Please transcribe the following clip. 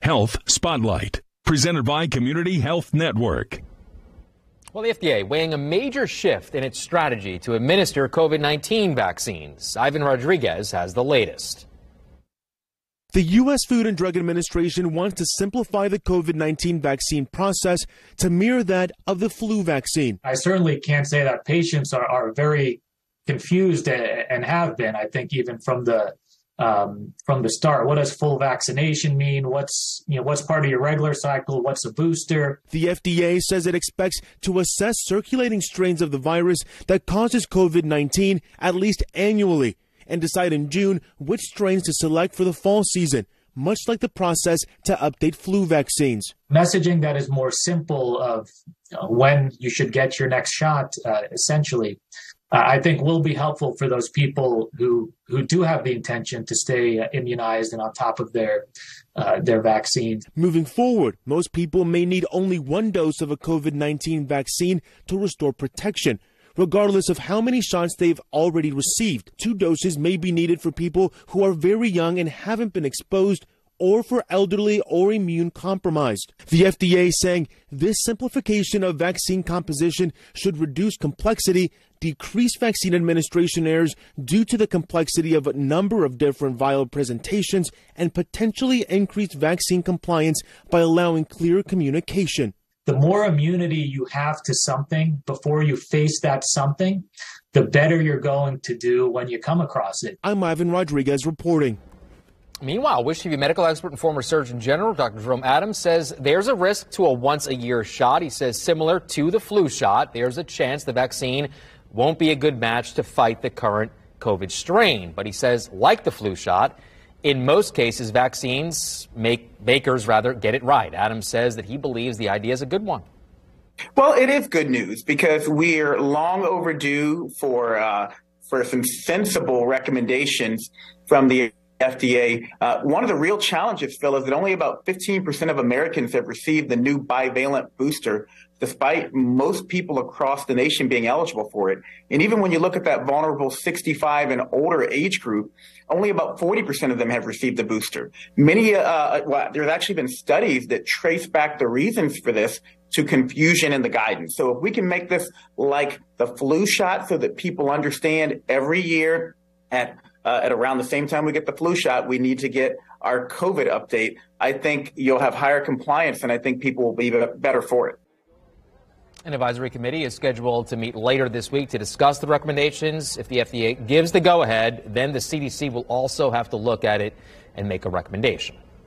Health Spotlight, presented by Community Health Network. Well, the FDA weighing a major shift in its strategy to administer COVID-19 vaccines. Ivan Rodriguez has the latest. The U.S. Food and Drug Administration wants to simplify the COVID-19 vaccine process to mirror that of the flu vaccine. I certainly can't say that patients are very confused and have been, I think, even from the start. What does full vaccination mean? What's part of your regular cycle? What's a booster? The FDA says it expects to assess circulating strains of the virus that causes COVID-19 at least annually and decide in June which strains to select for the fall season, much like the process to update flu vaccines. Messaging that is more simple of when you should get your next shot, essentially, I think will be helpful for those people who do have the intention to stay immunized and on top of their vaccines. Moving forward, most people may need only one dose of a COVID-19 vaccine to restore protection, regardless of how many shots they've already received. 2 doses may be needed for people who are very young and haven't been exposed, or for elderly or immune compromised. The FDA saying this simplification of vaccine composition should reduce complexity, decrease vaccine administration errors due to the complexity of a number of different vial presentations, and potentially increase vaccine compliance by allowing clear communication. The more immunity you have to something before you face that something, the better you're going to do when you come across it. I'm Ivan Rodriguez reporting. Meanwhile, Wish TV medical expert and former Surgeon General Dr. Jerome Adams says there's a risk to a once-a-year shot. He says similar to the flu shot, there's a chance the vaccine won't be a good match to fight the current COVID strain. But he says, like the flu shot, in most cases, vaccines makers get it right. Adams says that he believes the idea is a good one. Well, it is good news because we're long overdue for some sensible recommendations from the FDA. One of the real challenges, Phil, is that only about 15% of Americans have received the new bivalent booster, despite most people across the nation being eligible for it. And even when you look at that vulnerable 65 and older age group, only about 40% of them have received the booster. There's actually been studies that trace back the reasons for this to confusion in the guidance. So if we can make this like the flu shot so that people understand every year at around the same time we get the flu shot, we need to get our COVID update, I think you'll have higher compliance, and I think people will be better for it. An advisory committee is scheduled to meet later this week to discuss the recommendations. If the FDA gives the go-ahead, then the CDC will also have to look at it and make a recommendation.